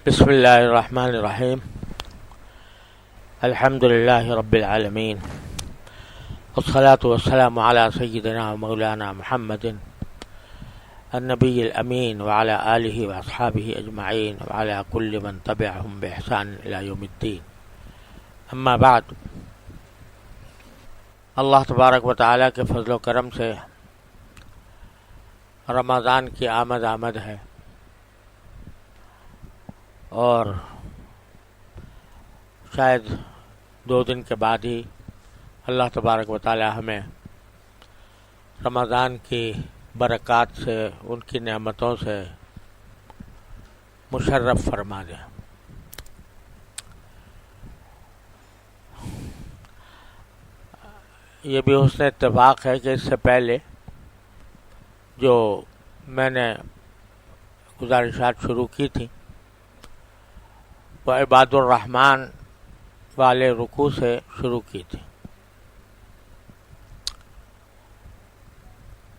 بسم اللہ الرحمن الرحیم الحمد للہ رب العالمین والصلاة والسلام علی سیدنا و مولانا محمد النبی الامین وعلی آلہ واصحابہ اجمعین وعلی کل من تبعہم بإحسان الی یوم الدین، اما بعد۔ اللہ تبارک و تعالیٰ کے فضل و کرم سے رمضان کی آمد ہے، اور شاید 2 دن کے بعد ہی اللہ تبارک و تعالی ہمیں رمضان کی برکات سے، ان کی نعمتوں سے مشرف فرما دے۔ یہ بھی حسن اتفاق ہے کہ اس سے پہلے جو میں نے گزارشات شروع کی تھیں وہ عباد الرحمن والے رکوع سے شروع کی تھی۔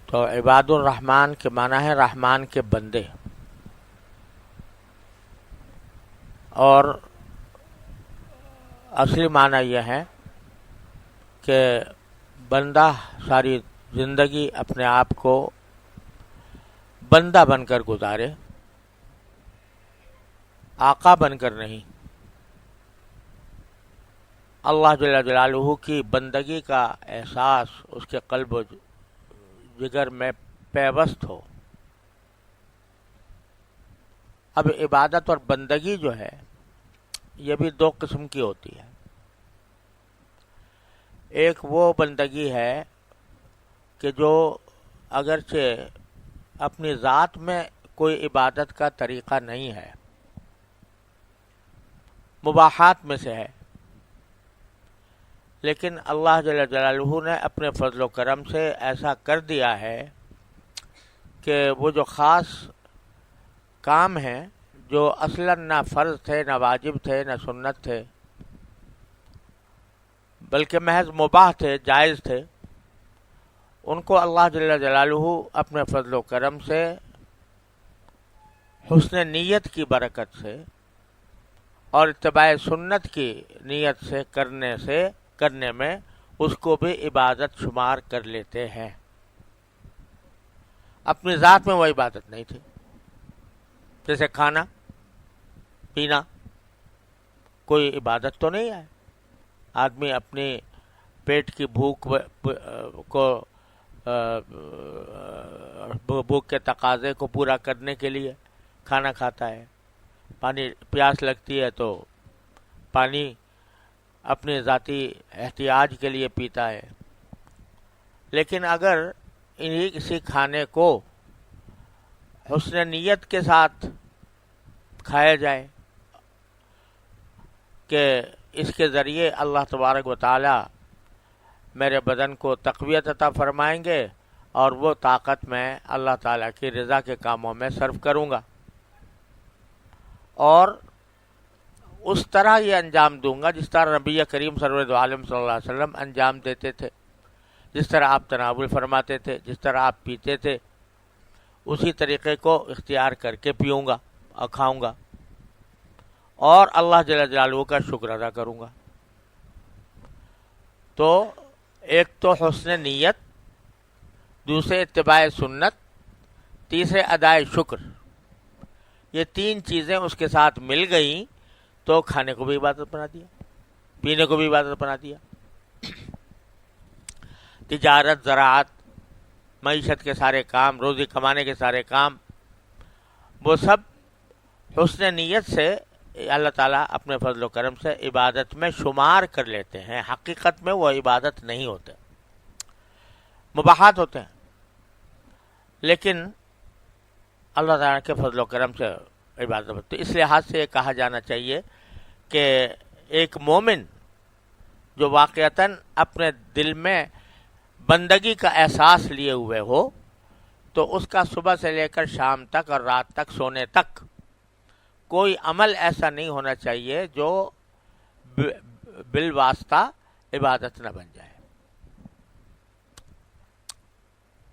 تو عباد الرحمن کے معنی ہے رحمان کے بندے، اور اصلی معنی یہ ہے کہ بندہ ساری زندگی اپنے آپ کو بندہ بن کر گزارے، آقا بن کر نہیں۔ اللہ جل جلالہ کی بندگی کا احساس اس کے قلب و جگر میں پیوست ہو۔ اب عبادت اور بندگی جو ہے یہ بھی 2 قسم کی ہوتی ہے۔ ایک وہ بندگی ہے کہ جو اگرچہ اپنی ذات میں کوئی عبادت کا طریقہ نہیں ہے، مباحات میں سے ہے، لیکن اللہ جل جلالہ نے اپنے فضل و کرم سے ایسا کر دیا ہے کہ وہ جو خاص کام ہیں جو اصلاً نہ فرض تھے، نہ واجب تھے، نہ سنت تھے، بلکہ محض مباح تھے، جائز تھے، ان کو اللہ جل جلالہ اپنے فضل و کرم سے، حسن نیت کی برکت سے اور اتباع سنت کی نیت سے کرنے میں اس کو بھی عبادت شمار کر لیتے ہیں۔ اپنی ذات میں وہ عبادت نہیں تھی، جیسے کھانا پینا کوئی عبادت تو نہیں ہے۔ آدمی اپنی پیٹ کی بھوک کے تقاضے کو پورا کرنے کے لیے کھانا کھاتا ہے، پانی پیاس لگتی ہے تو پانی اپنے ذاتی احتیاج کے لیے پیتا ہے۔ لیکن اگر کسی کھانے کو حسن نیت کے ساتھ کھایا جائے کہ اس کے ذریعے اللہ تبارک و تعالی میرے بدن کو تقویت عطا فرمائیں گے اور وہ طاقت میں اللہ تعالیٰ کی رضا کے کاموں میں صرف کروں گا، اور اس طرح یہ انجام دوں گا جس طرح نبی کریم سرور عالم صلی اللہ علیہ وسلم انجام دیتے تھے، جس طرح آپ تناول فرماتے تھے، جس طرح آپ پیتے تھے، اسی طریقے کو اختیار کر کے پیوں گا اور کھاؤں گا، اور اللہ جل جلالہ کا شکر ادا کروں گا۔ تو ایک تو حسن نیت، دوسرے اتباع سنت، تیسرے ادائے شکر، یہ 3 چیزیں اس کے ساتھ مل گئیں تو کھانے کو بھی عبادت بنا دیا، پینے کو بھی عبادت بنا دیا۔ تجارت، زراعت، معیشت کے سارے کام، روزی کمانے کے سارے کام، وہ سب حسن نیت سے اللہ تعالیٰ اپنے فضل و کرم سے عبادت میں شمار کر لیتے ہیں۔ حقیقت میں وہ عبادت نہیں ہوتے، مباحات ہوتے ہیں، لیکن اللہ تعالیٰ کے فضل و کرم سے عبادت ہوتی ہے۔ اس لحاظ سے یہ کہا جانا چاہیے کہ ایک مومن جو واقعتاً اپنے دل میں بندگی کا احساس لیے ہوئے ہو، تو اس کا صبح سے لے کر شام تک اور رات تک سونے تک کوئی عمل ایسا نہیں ہونا چاہیے جو بالواسطہ عبادت نہ بن جائے۔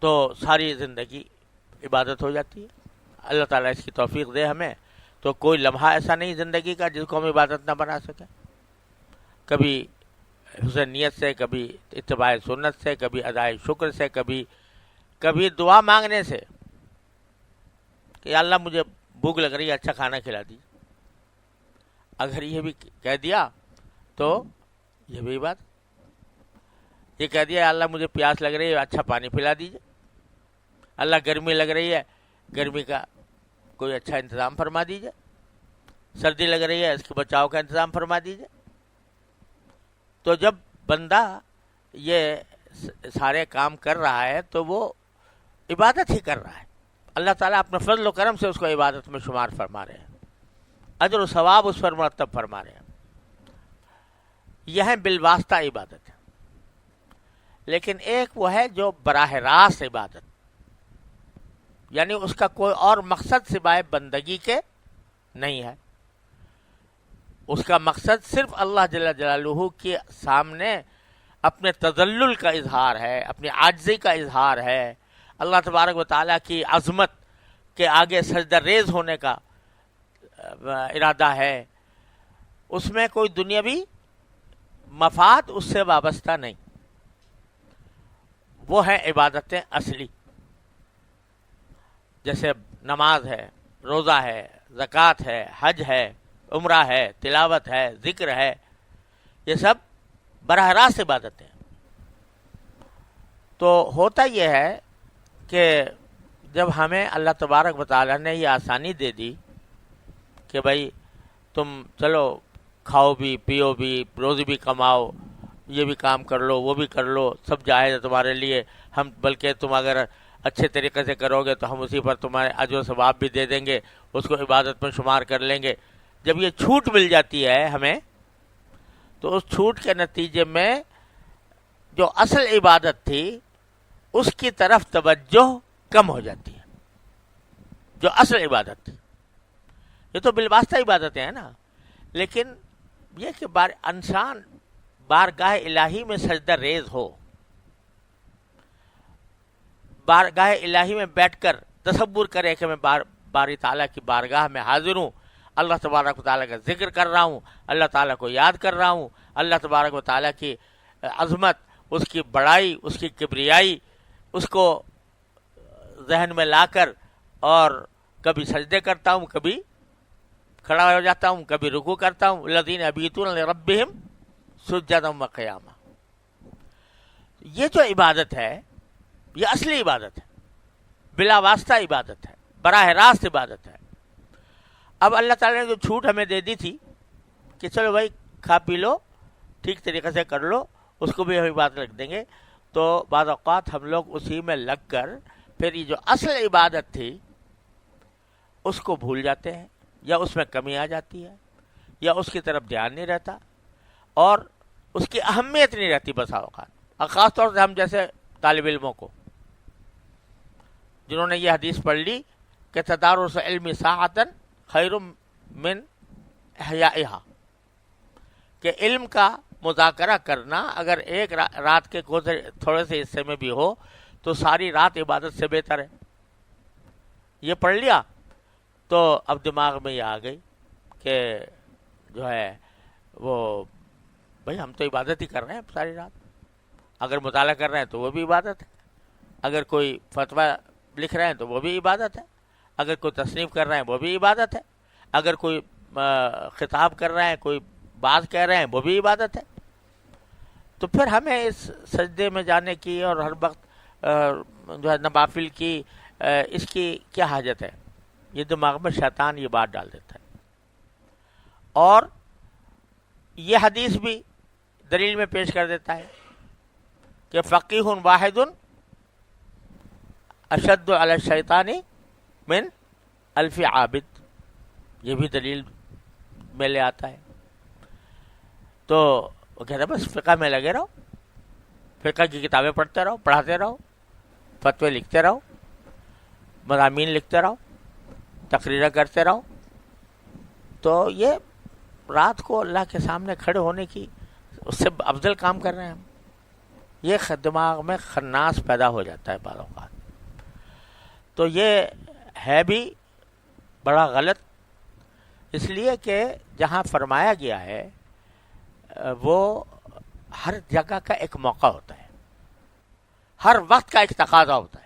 تو ساری زندگی عبادت ہو جاتی ہے۔ اللہ تعالیٰ اس کی توفیق دے ہمیں تو کوئی لمحہ ایسا نہیں زندگی کا جس کو ہم عبادت نہ بنا سکیں. کبھی حسن نیت سے، کبھی اتباع سنت سے، کبھی ادائے شکر سے، کبھی دعا مانگنے سے کہ یا اللہ مجھے بھوک لگ رہی ہے، اچھا کھانا کھلا دیجیے. اگر یہ بھی کہہ دیا تو یہ بھی بات، یہ کہہ دیا اللہ مجھے پیاس لگ رہی ہے، اچھا پانی پلا دیجیے. اللہ گرمی لگ رہی ہے، گرمی کا کوئی اچھا انتظام فرما دیجیے. سردی لگ رہی ہے، اس کے بچاؤ کا انتظام فرما دیجیے. تو جب بندہ یہ سارے کام کر رہا ہے تو وہ عبادت ہی کر رہا ہے. اللہ تعالیٰ اپنے فضل و کرم سے اس کو عبادت میں شمار فرما رہے ہیں، اجر و ثواب اس پر مرتب فرما رہے ہیں. یہ بالواسطہ عبادت ہے. لیکن ایک وہ ہے جو براہ راست عبادت، یعنی اس کا کوئی اور مقصد سوائے بندگی کے نہیں ہے. اس کا مقصد صرف اللہ جل جلالہ کے سامنے اپنے تذلل کا اظہار ہے، اپنی عاجزی کا اظہار ہے، اللہ تبارک و تعالیٰ کی عظمت کے آگے سجدہ ریز ہونے کا ارادہ ہے. اس میں کوئی دنیاوی مفاد اس سے وابستہ نہیں. وہ ہیں عبادتیں اصلی، جیسے نماز ہے، روزہ ہے، زکوٰۃ ہے، حج ہے، عمرہ ہے، تلاوت ہے، ذکر ہے. یہ سب براہ راست عبادتیں ہیں. تو ہوتا یہ ہے کہ جب ہمیں اللہ تبارک و تعالیٰ نے یہ آسانی دے دی کہ بھائی تم چلو کھاؤ بھی، پیو بھی، روزی بھی کماؤ، یہ بھی کام کر لو، وہ بھی کر لو، سب جائز ہے تمہارے لیے، ہم بلکہ تم اگر اچھے طریقے سے کرو گے تو ہم اسی پر تمہارے اجر و ثواب بھی دے دیں گے، اس کو عبادت میں شمار کر لیں گے. جب یہ چھوٹ مل جاتی ہے ہمیں تو اس چھوٹ کے نتیجے میں جو اصل عبادت تھی اس کی طرف توجہ کم ہو جاتی ہے. جو اصل عبادت تھی، یہ تو بالواسطہ عبادتیں ہیں نا، لیکن یہ کہ انسان بارگاہ الہی میں سجدہ ریز ہو، بارگاہ الہی میں بیٹھ کر تصور کرے کہ میں باری تعالیٰ کی بارگاہ میں حاضر ہوں، اللہ تبارک و تعالیٰ کا ذکر کر رہا ہوں، اللہ تعالیٰ کو یاد کر رہا ہوں، اللہ تبارک و تعالیٰ کی عظمت، اس کی بڑائی، اس کی کبریائی، اس کو ذہن میں لا کر اور کبھی سجدے کرتا ہوں، کبھی کھڑا ہو جاتا ہوں، کبھی رکوع کرتا ہوں. الذین یبیتون لربہم سجدا وقیاما. یہ جو عبادت ہے یہ اصلی عبادت ہے، بلا واسطہ عبادت ہے، براہ راست عبادت ہے. اب اللہ تعالیٰ نے جو چھوٹ ہمیں دے دی تھی کہ چلو بھائی کھا پی لو، ٹھیک طریقے سے کر لو، اس کو بھی ہم عبادت رکھ دیں گے. تو بعض اوقات ہم لوگ اسی میں لگ کر پھر یہ جو اصل عبادت تھی اس کو بھول جاتے ہیں، یا اس میں کمی آ جاتی ہے، یا اس کی طرف دھیان نہیں رہتا، اور اس کی اہمیت نہیں رہتی بسا اوقات. اور خاص طور سے ہم جیسے طالب علموں کو، جنہوں نے یہ حدیث پڑھ لی کہ تدارس علم ساعتن خیر من احیائها، کہ علم کا مذاکرہ کرنا اگر ایک رات کے تھوڑے سے حصے میں بھی ہو تو ساری رات عبادت سے بہتر ہے. یہ پڑھ لیا تو اب دماغ میں یہ آ گئی کہ جو ہے وہ بھائی ہم تو عبادت ہی کر رہے ہیں ساری رات. اگر مطالعہ کر رہے ہیں تو وہ بھی عبادت ہے، اگر کوئی فتویٰ لکھ رہے ہیں تو وہ بھی عبادت ہے، اگر کوئی تصنیف کر رہے ہیں وہ بھی عبادت ہے، اگر کوئی خطاب کر رہے ہیں، کوئی بات کہہ رہے ہیں وہ بھی عبادت ہے. تو پھر ہمیں اس سجدے میں جانے کی اور ہر وقت جو ہے نوافل کی اس کی کیا حاجت ہے؟ یہ دماغ میں شیطان یہ بات ڈال دیتا ہے. اور یہ حدیث بھی دلیل میں پیش کر دیتا ہے کہ فقیہ واحد اشد علی الشیطان من الف عابد. یہ بھی دلیل میں لے آتا ہے. تو وہ کہتا ہے بس فقہ میں لگے رہو، فقہ کی کتابیں پڑھتے رہو، پڑھاتے رہو، فتوے لکھتے رہو، مضامین لکھتے رہو، تقریریں کرتے رہو. تو یہ رات کو اللہ کے سامنے کھڑے ہونے کی اس سے افضل کام کر رہے ہیں ہم. یہ دماغ میں خناس پیدا ہو جاتا ہے بعض اوقات. تو یہ ہے بھی بڑا غلط اس لیے کہ جہاں فرمایا گیا ہے وہ ہر جگہ کا ایک موقع ہوتا ہے، ہر وقت کا ایک تقاضا ہوتا ہے.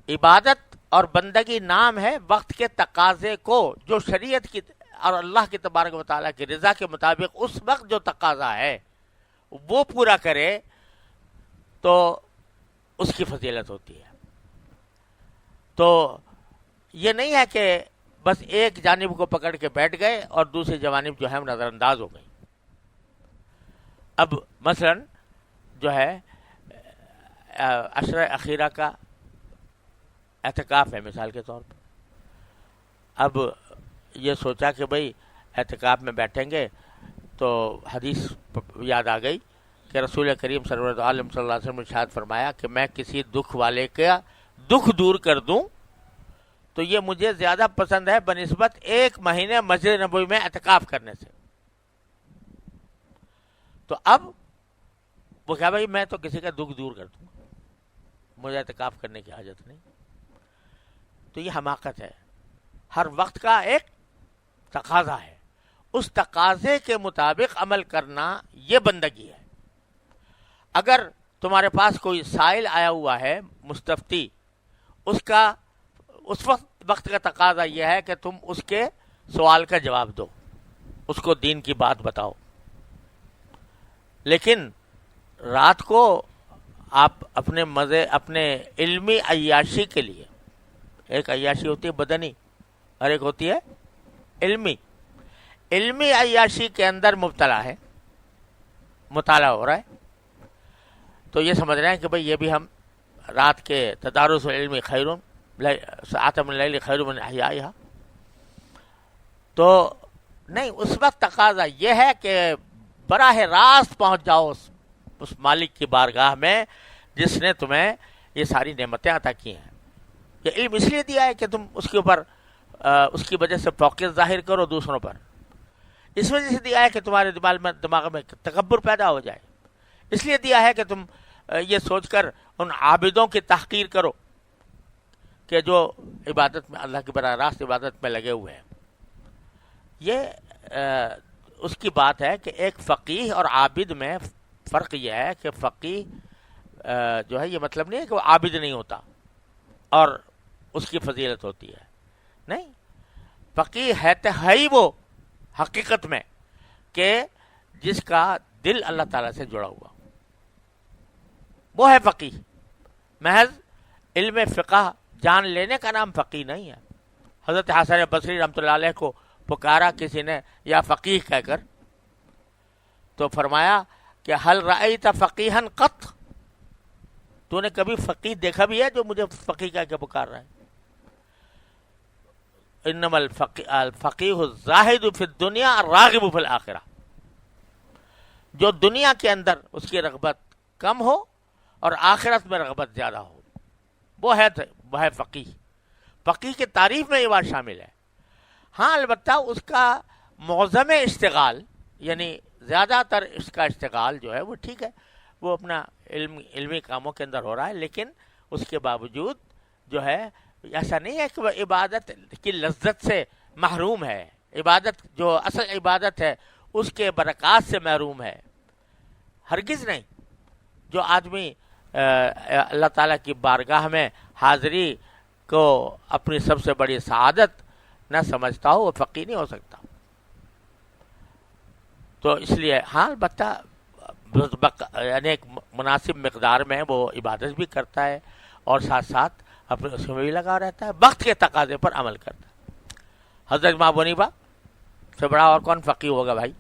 عبادت اور بندگی نام ہے وقت کے تقاضے کو، جو شریعت کی اور اللہ کی تبارک و تعالیٰ کی رضا کے مطابق اس وقت جو تقاضا ہے وہ پورا کرے تو اس کی فضیلت ہوتی ہے. تو یہ نہیں ہے کہ بس ایک جانب کو پکڑ کے بیٹھ گئے اور دوسری جانب جو ہے نظر انداز ہو گئی. اب مثلا جو ہے عشرہ اخیرہ کا اعتکاف ہے مثال کے طور پر. اب یہ سوچا کہ بھئی اعتکاف میں بیٹھیں گے تو حدیث یاد آ گئی کہ رسول کریم صلی اللہ علیہ وسلم نے ارشاد فرمایا کہ میں کسی دکھ والے کا دکھ دور کر دوں تو یہ مجھے زیادہ پسند ہے بنسبت 1 مہینے مسجد نبوی میں اعتکاف کرنے سے. تو اب وہ کہا بھائی میں تو کسی کا دکھ دور کر دوں گا، مجھے اعتکاف کرنے کی حاجت نہیں. تو یہ حماقت ہے. ہر وقت کا ایک تقاضا ہے، اس تقاضے کے مطابق عمل کرنا یہ بندگی ہے. اگر تمہارے پاس کوئی سائل آیا ہوا ہے مستفتی، اس وقت کا تقاضا یہ ہے کہ تم اس کے سوال کا جواب دو، اس کو دین کی بات بتاؤ. لیکن رات کو آپ اپنے مزے، اپنے علمی عیاشی کے لیے، ایک عیاشی ہوتی ہے بدنی اور ایک ہوتی ہے علمی عیاشی کے اندر مبتلا ہے، مطالعہ ہو رہا ہے، تو یہ سمجھ رہے ہیں کہ بھئی یہ بھی ہم رات کے تدارس العلم خیر ساعۃ من اللیل خیر من احیائها. تو نہیں، اس وقت تقاضا یہ ہے کہ براہ راست پہنچ جاؤ اس مالک کی بارگاہ میں جس نے تمہیں یہ ساری نعمتیں عطا کی ہیں. یہ علم اس لیے دیا ہے کہ تم اس کے اوپر اس کی وجہ سے فوقیت ظاہر کرو دوسروں پر. اس وجہ سے دیا ہے کہ تمہارے دماغ میں تکبر پیدا ہو جائے. اس لیے دیا ہے کہ تم یہ سوچ کر ان عابدوں کی تحقیر کرو کہ جو عبادت میں، اللہ کی براہ راست عبادت میں لگے ہوئے ہیں. یہ اس کی بات ہے کہ ایک فقیہ اور عابد میں فرق یہ ہے کہ فقیہ جو ہے یہ مطلب نہیں ہے کہ وہ عابد نہیں ہوتا اور اس کی فضیلت ہوتی ہے. نہیں، فقیہ ہے ہی وہ حقیقت میں کہ جس کا دل اللہ تعالیٰ سے جڑا ہوا، وہ ہے فقیہ. محض علم فقہ جان لینے کا نام فقیہ نہیں ہے. حضرت حسن بصری رحمۃ اللہ علیہ کو پکارا کسی نے یا فقیہ کہہ کر، تو فرمایا کہ حل رأیت فقیہا قط، تو نے کبھی فقیہ دیکھا بھی ہے جو مجھے فقیہ کہہ کے پکار رہا ہے؟ انما الفقیہ الزاہد فی الدنیا الراغب فی الآخرہ. جو دنیا کے اندر اس کی رغبت کم ہو اور آخرت میں رغبت زیادہ ہو، وہ ہے فقیہ. فقیہ کی تعریف میں یہ بات شامل ہے. ہاں البتہ اس کا معظم اشتغال، یعنی زیادہ تر اس کا اشتغال جو ہے وہ ٹھیک ہے، وہ اپنا علمی کاموں کے اندر ہو رہا ہے، لیکن اس کے باوجود جو ہے ایسا نہیں ہے کہ وہ عبادت کی لذت سے محروم ہے. عبادت جو اصل عبادت ہے اس کے برکات سے محروم ہے، ہرگز نہیں. جو آدمی اللہ تعالیٰ کی بارگاہ میں حاضری کو اپنی سب سے بڑی سعادت نہ سمجھتا ہو وہ فقیہ نہیں ہو سکتا. تو اس لیے ہاں البتہ یعنی ایک مناسب مقدار میں وہ عبادت بھی کرتا ہے اور ساتھ ساتھ اپنے اس میں بھی لگا رہتا ہے، وقت کے تقاضے پر عمل کرتا ہے. حضرت امام حنیفہ سے بڑا اور کون فقیہ ہوگا بھائی؟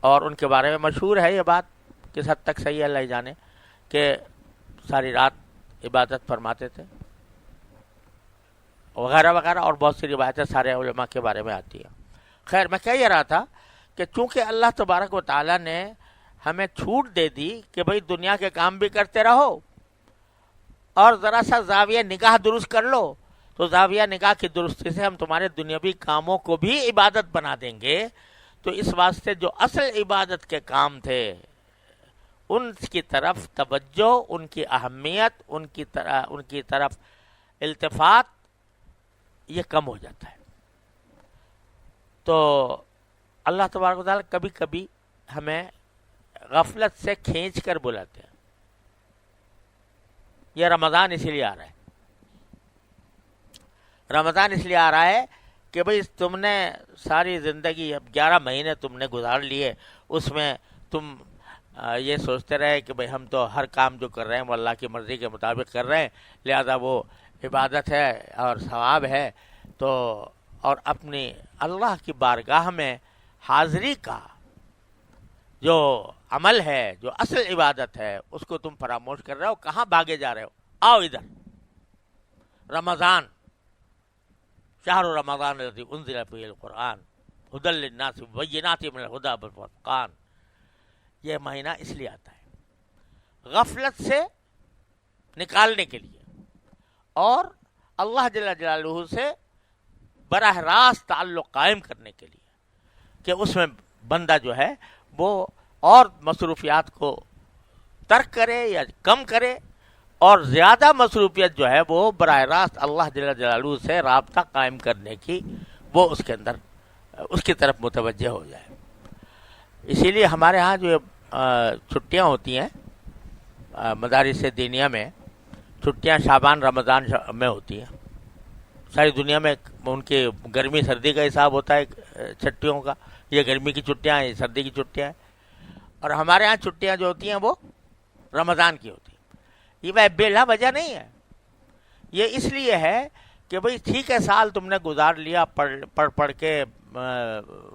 اور ان کے بارے میں مشہور ہے یہ بات، کس حد تک صحیح ہے اللہ ہی جانے، کہ ساری رات عبادت فرماتے تھے وغیرہ وغیرہ، اور بہت سی روایتیں سارے علماء کے بارے میں آتی ہیں. خیر، میں کہہ یہ رہا تھا کہ چونکہ اللہ تبارک و تعالیٰ نے ہمیں چھوٹ دے دی کہ بھئی دنیا کے کام بھی کرتے رہو اور ذرا سا زاویہ نگاہ درست کر لو، تو زاویہ نگاہ کی درستی سے ہم تمہارے دنیاوی کاموں کو بھی عبادت بنا دیں گے. تو اس واسطے جو اصل عبادت کے کام تھے ان کی طرف توجہ، ان کی اہمیت، ان کی طرف التفات یہ کم ہو جاتا ہے. تو اللہ تبارک و تعالیٰ کبھی کبھی ہمیں غفلت سے کھینچ کر بلاتے ہیں. یہ رمضان اس لیے آ رہا ہے، رمضان اس لیے آ رہا ہے کہ بھئی تم نے ساری زندگی، اب 11 مہینے تم نے گزار لیے، اس میں تم یہ سوچتے رہے کہ بھئی ہم تو ہر کام جو کر رہے ہیں وہ اللہ کی مرضی کے مطابق کر رہے ہیں، لہذا وہ عبادت ہے اور ثواب ہے. تو اور اپنی اللہ کی بارگاہ میں حاضری کا جو عمل ہے، جو اصل عبادت ہے، اس کو تم فراموش کر رہے ہو. کہاں بھاگے جا رہے ہو؟ آؤ ادھر. رمضان، شہر رمضان الذی انزل فیہ القرآن ھدی للناس وبینات من الھدی والفرقان. یہ مہینہ اس لیے آتا ہے غفلت سے نکالنے کے لیے اور اللہ جل جلالہ سے براہ راست تعلق قائم کرنے کے لیے، کہ اس میں بندہ جو ہے وہ اور مصروفیات کو ترک کرے یا کم کرے، اور زیادہ مصروفیت جو ہے وہ براہ راست اللہ جل جلالہ سے رابطہ قائم کرنے کی، وہ اس کے اندر اس کی طرف متوجہ ہو جائے. اسی لیے ہمارے ہاں جو چھٹیاں ہوتی ہیں مدارس دینیہ میں، چھٹیاں شعبان رمضان میں ہوتی ہیں. ساری دنیا میں ان کی گرمی سردی کا حساب ہوتا ہے چھٹیوں کا، یہ گرمی کی چھٹیاں ہیں، یہ سردی کی چھٹیاں ہیں. اور ہمارے ہاں چھٹیاں جو ہوتی ہیں وہ رمضان کی ہوتی ہیں. یہ بلا وجہ نہیں ہے، یہ اس لیے ہے کہ بھئی ٹھیک ہے سال تم نے گزار لیا پڑھ کے،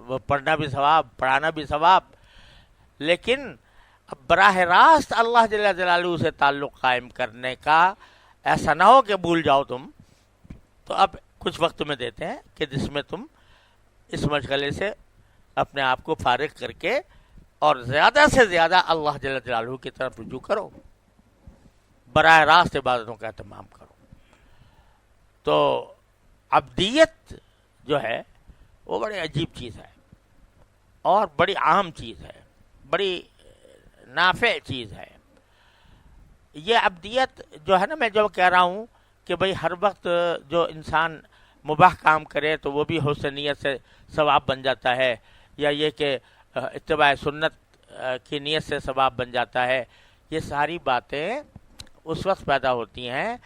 وہ پڑھنا بھی ثواب، پڑھانا بھی ثواب، لیکن اب براہ راست اللہ جل جلالہ سے تعلق قائم کرنے کا ایسا نہ ہو کہ بھول جاؤ تم. تو اب کچھ وقت تمہیں دیتے ہیں کہ جس میں تم اس مشغلے سے اپنے آپ کو فارغ کر کے اور زیادہ سے زیادہ اللہ جل جلالہ کی طرف رجوع کرو، براہ راست عبادتوں کا اہتمام کرو. تو عبدیت جو ہے وہ بڑی عجیب چیز ہے اور بڑی اہم چیز ہے، بڑی نافع چیز ہے. یہ عبدیت جو ہے نا، میں جو کہہ رہا ہوں کہ بھئی ہر وقت جو انسان مباح کام کرے تو وہ بھی حسن نیت سے ثواب بن جاتا ہے، یا یہ کہ اتباع سنت کی نیت سے ثواب بن جاتا ہے. یہ ساری باتیں اس وقت پیدا ہوتی ہیں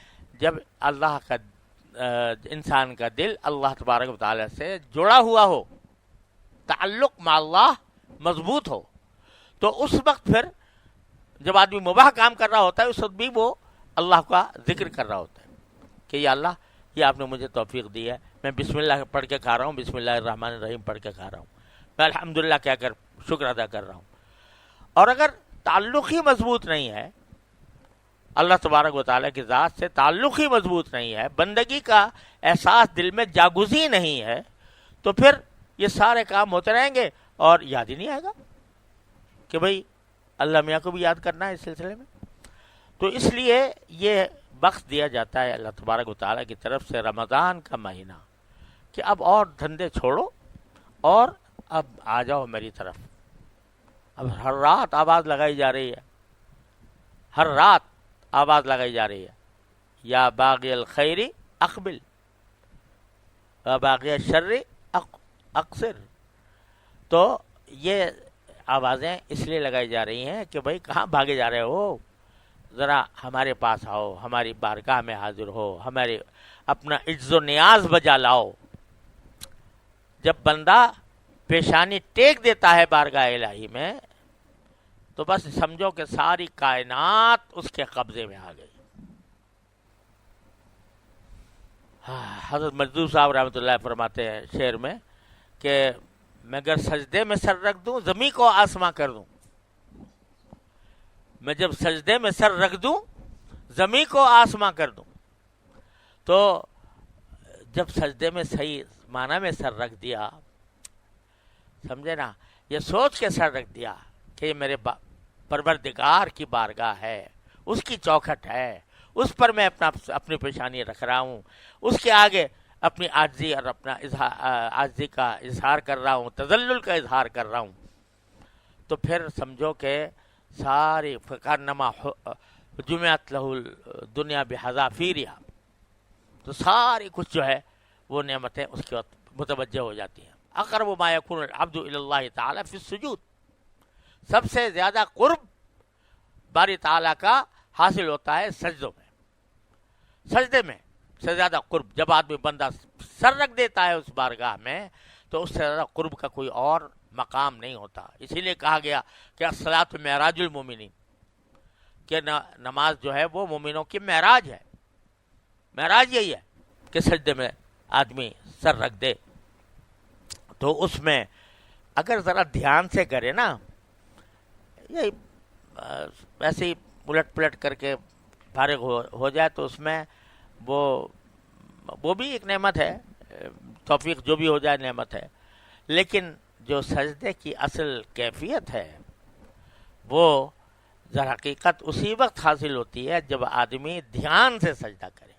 جب اللہ کا انسان کا دل اللہ تبارک و تعالی سے جڑا ہوا ہو، تعلق مع اللہ مضبوط ہو. تو اس وقت پھر جب آدمی مباح کام کر رہا ہوتا ہے اس وقت بھی وہ اللہ کا ذکر کر رہا ہوتا ہے کہ یا اللہ، یہ آپ نے مجھے توفیق دی ہے، میں بسم اللہ پڑھ کے کھا رہا ہوں، بسم اللہ الرحمن الرحیم پڑھ کے کھا رہا ہوں، میں الحمدللہ کہہ کر شکر ادا کر رہا ہوں. اور اگر تعلق ہی مضبوط نہیں ہے، اللہ تبارک و تعالیٰ کی ذات سے تعلق ہی مضبوط نہیں ہے، بندگی کا احساس دل میں جاگزی نہیں ہے، تو پھر یہ سارے کام ہوتے رہیں گے اور یاد ہی نہیں آئے گا کہ بھئی اللہ میاں کو بھی یاد کرنا ہے اس سلسلے میں. تو اس لیے یہ بخش دیا جاتا ہے اللہ تبارک و تعالیٰ کی طرف سے رمضان کا مہینہ کہ اب اور دھندے چھوڑو اور اب آ جاؤ میری طرف. اب ہر رات آواز لگائی جا رہی ہے، ہر رات آواز لگائی جا رہی ہے، یا باغی الخیر اقبل و باغی الشر اقصر. تو یہ آوازیں اس لیے لگائی جا رہی ہیں کہ بھئی کہاں بھاگے جا رہے ہو، ذرا ہمارے پاس آؤ، ہماری بارگاہ میں حاضر ہو، ہمارے اپنا عجز و نیاز بجا لاؤ. جب بندہ پیشانی ٹیک دیتا ہے بارگاہ الہی میں تو بس سمجھو کہ ساری کائنات اس کے قبضے میں آ گئی. حضرت مجدور صاحب رحمۃ اللہ فرماتے ہیں شعر میں کہ میں اگر سجدے میں سر رکھ دوں زمین کو آسماں کر دوں. میں جب سجدے میں سر رکھ دوں زمین کو آسماں کر دوں. تو جب سجدے میں صحیح معنی میں سر رکھ دیا، سمجھے نا، یہ سوچ کے سر رکھ دیا کہ یہ میرے پروردگار کی بارگاہ ہے، اس کی چوکھٹ ہے، اس پر میں اپنی پیشانی رکھ رہا ہوں، اس کے آگے اپنی عاجزی اور اپنا عاجزی کا اظہار کر رہا ہوں، تذلل کا اظہار کر رہا ہوں. تو پھر سمجھو کہ ساری فکرنما جمعت لہ الدنیا بحذافیرہا، تو ساری کچھ جو ہے وہ نعمتیں اس کے وقت متوجہ ہو جاتی ہیں. اقرب ما یکون العبد الی اللہ تعالی فی السجود، سب سے زیادہ قرب باری تعالیٰ کا حاصل ہوتا ہے سجدوں میں، سجدے میں سے زیادہ قرب جب آدمی بندہ سر رکھ دیتا ہے اس بارگاہ میں تو اس سے زیادہ قرب کا کوئی اور مقام نہیں ہوتا. اسی لیے کہا گیا کہ الصلاۃ معراج المومنین، کہ نماز جو ہے وہ مومنوں کی معراج ہے. معراج یہی ہے کہ سجدے میں آدمی سر رکھ دے. تو اس میں اگر ذرا دھیان سے کرے نا، یہ ایسے ہی الٹ پلٹ کر کے فارغ ہو جائے تو اس میں وہ بھی ایک نعمت ہے، توفیق جو بھی ہو جائے نعمت ہے. لیکن جو سجدے کی اصل کیفیت ہے وہ در حقیقت اسی وقت حاصل ہوتی ہے جب آدمی دھیان سے سجدہ کرے.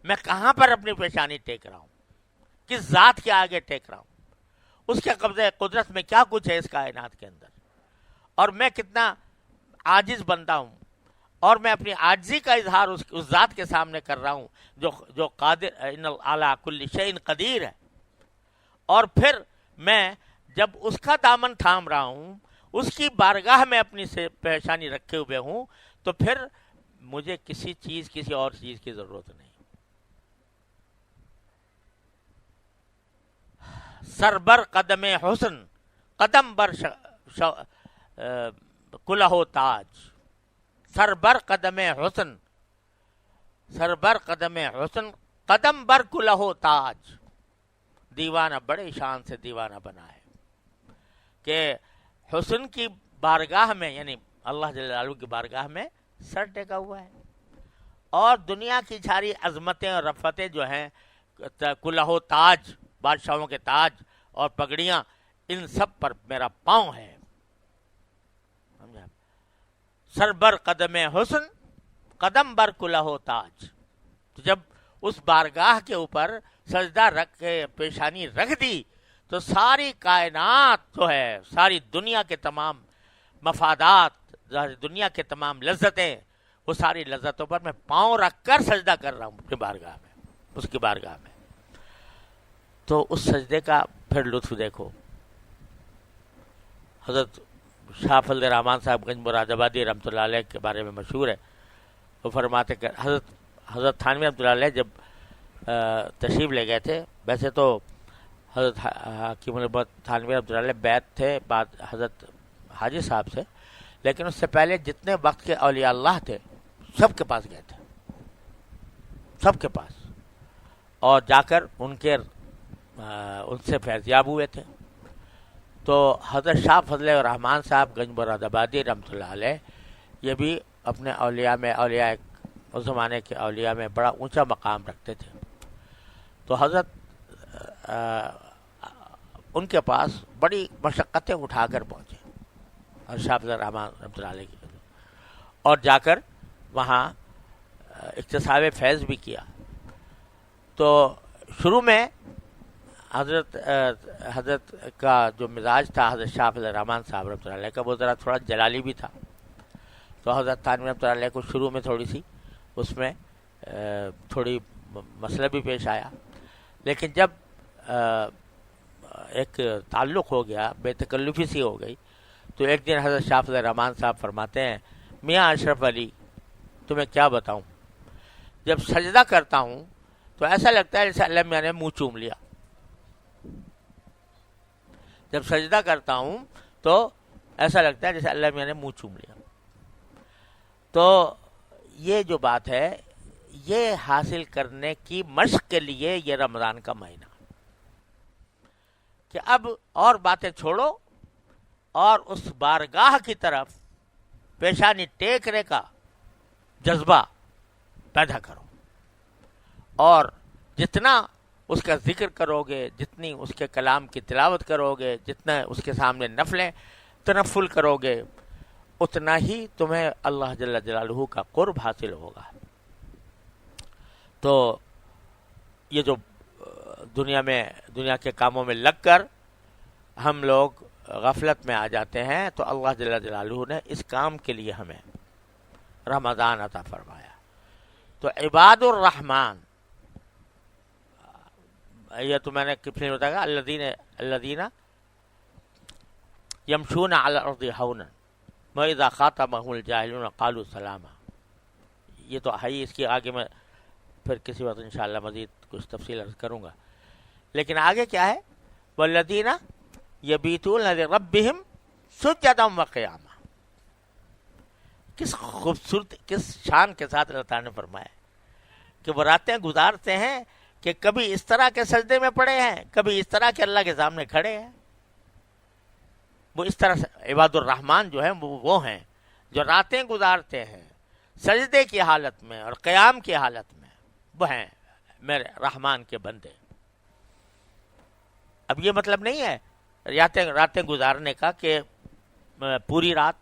میں کہاں پر اپنی پیشانی ٹیک رہا ہوں، کس ذات کے آگے ٹیک رہا ہوں، اس کے قبضے قدرت میں کیا کچھ ہے اس کائنات کے اندر، اور میں کتنا عاجز بندہ ہوں، اور میں اپنی عاجزی کا اظہار اس ذات کے سامنے کر رہا ہوں جو قادر ان علی کل شیء قدیر ہے. اور پھر میں جب اس کا دامن تھام رہا ہوں، اس کی بارگاہ میں اپنی سے پیشانی رکھے ہوئے ہوں، تو پھر مجھے کسی اور چیز کی ضرورت نہیں. سر بر قدم حسن، قدم بر کلہ و تاج. سر بر قدم حسن، سر بر قدم حسن، قدم بر کلہ و تاج. دیوانہ بڑے شان سے دیوانہ بنا ہے کہ حسن کی بارگاہ میں، یعنی اللہ جل جلالہ کی بارگاہ میں سر ٹیکا ہوا ہے، اور دنیا کی ساری عظمتیں اور رفتیں جو ہیں، کلہ و تاج، بادشاہوں کے تاج اور پگڑیاں، ان سب پر میرا پاؤں ہے. سر بر قدم حسن، قدم بر کلہ و تاج. تو جب اس بارگاہ کے اوپر سجدہ رکھ کے پیشانی رکھ دی تو ساری کائنات جو ہے، ساری دنیا کے تمام مفادات، دنیا کے تمام لذتیں، وہ ساری لذتوں پر میں پاؤں رکھ کر سجدہ کر رہا ہوں اپنی بارگاہ میں، اس کی بارگاہ میں. تو اس سجدے کا پھر لطف دیکھو. حضرت شاہ فضل الرحمان صاحب گنج مراد آبادی رحمۃ اللہ علیہ کے بارے میں مشہور ہے، وہ فرماتے کہ حضرت تھانوی رحمۃ اللہ علیہ جب تشریف لے گئے تھے، ویسے تو حضرت حکیم الامت تھانوی رحمۃ اللہ علیہ بیعت تھے بعد حضرت حاجی صاحب سے، لیکن اس سے پہلے جتنے وقت کے اولیاء اللہ تھے سب کے پاس گئے تھے، سب کے پاس، اور جا کر ان سے فیضیاب ہوئے تھے. تو حضرت شاہ فضل الرحمان صاحب گنج مراد آبادی رحمۃ اللہ علیہ یہ بھی اپنے اولیاء میں، اولیاء اس زمانے کے اولیاء میں بڑا اونچا مقام رکھتے تھے. تو حضرت ان کے پاس بڑی مشقتیں اٹھا کر پہنچے، اور شاہ فضل الرحمان رحمۃ اللہ علیہ کی، اور جا کر وہاں اکتساب فیض بھی کیا. تو شروع میں حضرت کا جو مزاج تھا حضرت شاہ فضل الرحمان صاحب رحمۃ اللہ علیہ کا، وہ ذرا تھوڑا جلالی بھی تھا. تو حضرت تھانوی رحمۃ اللہ علیہ کو شروع میں تھوڑی سی اس میں تھوڑی مسئلہ بھی پیش آیا، لیکن جب ایک تعلق ہو گیا، بے تکلفی سی ہو گئی، تو ایک دن حضرت شاہ فضل الرحمان صاحب فرماتے ہیں، میاں اشرف علی تمہیں کیا بتاؤں، جب سجدہ کرتا ہوں تو ایسا لگتا ہے جیسے اللہ میاں نے منہ چوم لیا. جب سجدہ کرتا ہوں تو ایسا لگتا ہے جیسے اللہ میاں نے منہ چوم لیا. تو یہ جو بات ہے، یہ حاصل کرنے کی مشق کے لیے یہ رمضان کا مہینہ، کہ اب اور باتیں چھوڑو اور اس بارگاہ کی طرف پیشانی ٹیکنے کا جذبہ پیدا کرو، اور جتنا اس کا ذکر کرو گے، جتنی اس کے کلام کی تلاوت کرو گے، جتنا اس کے سامنے نفلیں تنفل کرو گے، اتنا ہی تمہیں اللہ جل جلالہ کا قرب حاصل ہوگا. تو یہ جو دنیا کے کاموں میں لگ کر ہم لوگ غفلت میں آ جاتے ہیں، تو اللہ جل جلالہ نے اس کام کے لیے ہمیں رمضان عطا فرمایا. تو عباد الرحمن یہ تو میں نے کس نے بتایا الذین یمشون علی الارض ہونا واذا خاطبهم الجاہلون قالوا سلاما. یہ تو ہے ہی، اس کی آگے میں پھر کسی وقت انشاءاللہ مزید کچھ تفصیل عرض کروں گا. لیکن آگے کیا ہے؟ والذین یبیتون لربہم سجدا وقیاما. کس خوبصورت، کس شان کے ساتھ اللہ تعالیٰ نے فرمایا کہ وہ راتیں گزارتے ہیں کہ کبھی اس طرح کے سجدے میں پڑے ہیں، کبھی اس طرح کے اللہ کے سامنے کھڑے ہیں. وہ اس طرح سے عباد الرحمن جو ہیں وہ ہیں جو راتیں گزارتے ہیں سجدے کی حالت میں اور قیام کی حالت میں. وہ ہیں میرے رحمان کے بندے. اب یہ مطلب نہیں ہے راتیں گزارنے کا کہ پوری رات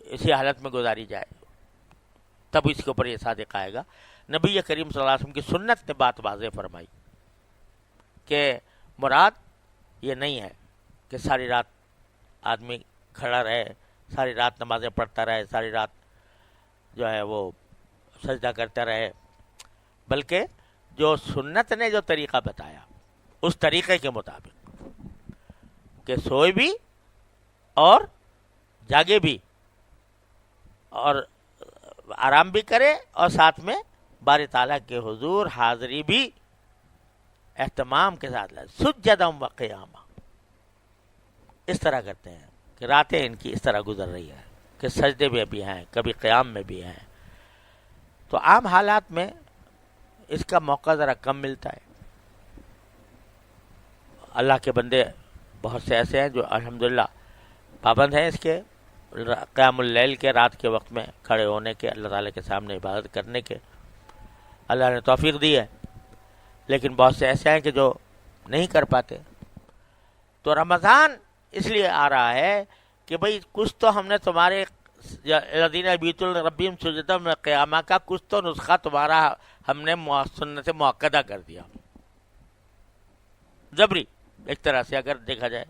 اسی حالت میں گزاری جائے، تب اس کے اوپر یہ صادق آئے گا. نبی کریم صلی اللہ علیہ وسلم کی سنت نے بات واضح فرمائی کہ مراد یہ نہیں ہے کہ ساری رات آدمی کھڑا رہے، ساری رات نمازیں پڑھتا رہے، ساری رات جو ہے وہ سجدہ کرتا رہے، بلکہ جو سنت نے جو طریقہ بتایا اس طریقے کے مطابق کہ سوئے بھی اور جاگے بھی اور آرام بھی کرے اور ساتھ میں باری تعالیٰ کے حضور حاضری بھی اہتمام کے ساتھ لائے. سجدا و قیاما. اس طرح کرتے ہیں کہ راتیں ان کی اس طرح گزر رہی ہیں کہ سجدے میں بھی ہیں، کبھی قیام میں بھی ہیں. تو عام حالات میں اس کا موقع ذرا کم ملتا ہے. اللہ کے بندے بہت سے ایسے ہیں جو الحمدللہ پابند ہیں اس کے قیام اللیل کے، رات کے وقت میں کھڑے ہونے کے، اللہ تعالیٰ کے سامنے عبادت کرنے کے اللہ نے توفیق دی ہے. لیکن بہت سے ایسے ہیں کہ جو نہیں کر پاتے. تو رمضان اس لیے آ رہا ہے کہ بھئی کچھ تو ہم نے تمہارے الذین یبیتون لربہم سجدا و قیاما کا کچھ تو نسخہ تمہارا ہم نے سنت مؤکدہ کر دیا، جبری ایک طرح سے اگر دیکھا جائے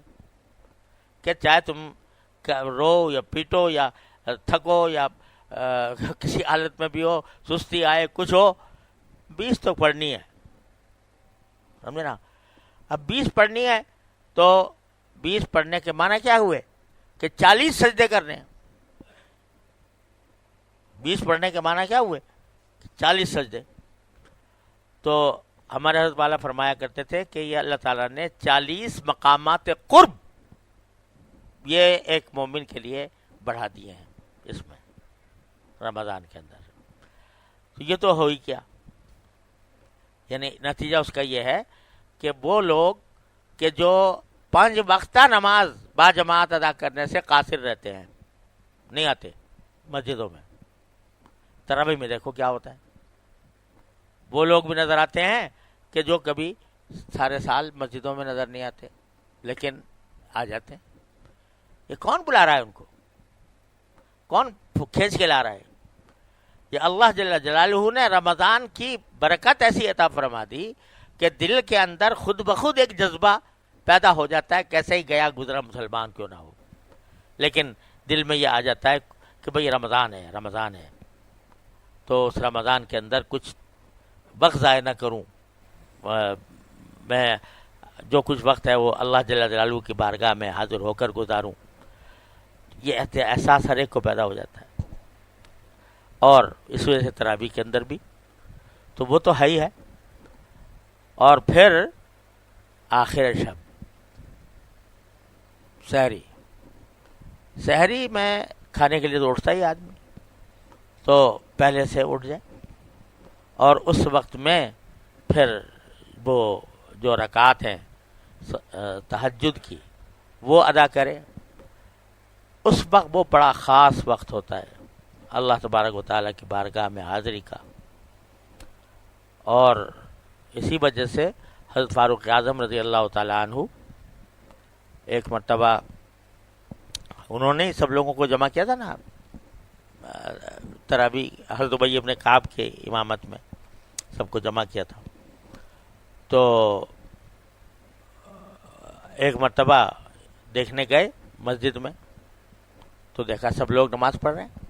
کہ چاہے تم رو یا پیٹو یا تھکو یا کسی حالت میں بھی ہو، سستی آئے، کچھ ہو، 20 تو پڑھنی ہے. سمجھے نا؟ اب 20 پڑھنی ہے تو 20 پڑھنے کے معنی کیا ہوئے کہ 40 سجدے کرنے ہیں. 20 پڑھنے کے معنی کیا ہوئے؟ 40 سجدے. تو ہمارے حضرت والا فرمایا کرتے تھے کہ یہ اللہ تعالیٰ نے 40 مقامات قرب یہ ایک مومن کے لیے بڑھا دیے ہیں اس میں رمضان کے اندر. تو یہ تو ہو ہی کیا، یعنی نتیجہ اس کا یہ ہے کہ وہ لوگ کہ جو 5 وقتہ نماز با جماعت ادا کرنے سے قاصر رہتے ہیں، نہیں آتے مسجدوں میں. تراویح میں دیکھو کیا ہوتا ہے. وہ لوگ بھی نظر آتے ہیں کہ جو کبھی سارے سال مسجدوں میں نظر نہیں آتے لیکن آ جاتے ہیں. یہ کون بلا رہا ہے ان کو؟ کون کھینچ کے لا رہا ہے؟ یہ اللہ جل جلالہ نے رمضان کی برکت ایسی عطا فرما دی کہ دل کے اندر خود بخود ایک جذبہ پیدا ہو جاتا ہے، کیسے ہی گیا گزرا مسلمان کیوں نہ ہو، لیکن دل میں یہ آ جاتا ہے کہ بھئی رمضان ہے، رمضان ہے، تو اس رمضان کے اندر کچھ وقت ضائع نہ کروں، میں جو کچھ وقت ہے وہ اللہ جل جلالہ کی بارگاہ میں حاضر ہو کر گزاروں. یہ احساس ہر ایک کو پیدا ہو جاتا ہے. اور اس وجہ سے تراویح کے اندر بھی تو وہ تو ہے ہی ہے. اور پھر آخر شب سحری میں کھانے کے لیے تو اٹھتا ہی آدمی، تو پہلے سے اٹھ جائے اور اس وقت میں پھر وہ جو رکعات ہیں تہجد کی وہ ادا کرے. اس وقت وہ بڑا خاص وقت ہوتا ہے اللہ تبارک و تعالیٰ کی بارگاہ میں حاضری کا. اور اسی وجہ سے حضرت فاروق اعظم رضی اللہ تعالیٰ عنہ ایک مرتبہ انہوں نے سب لوگوں کو جمع کیا تھا نا تراویح، حضرت ابی بن کعب کے امامت میں سب کو جمع کیا تھا. تو ایک مرتبہ دیکھنے گئے مسجد میں تو دیکھا سب لوگ نماز پڑھ رہے ہیں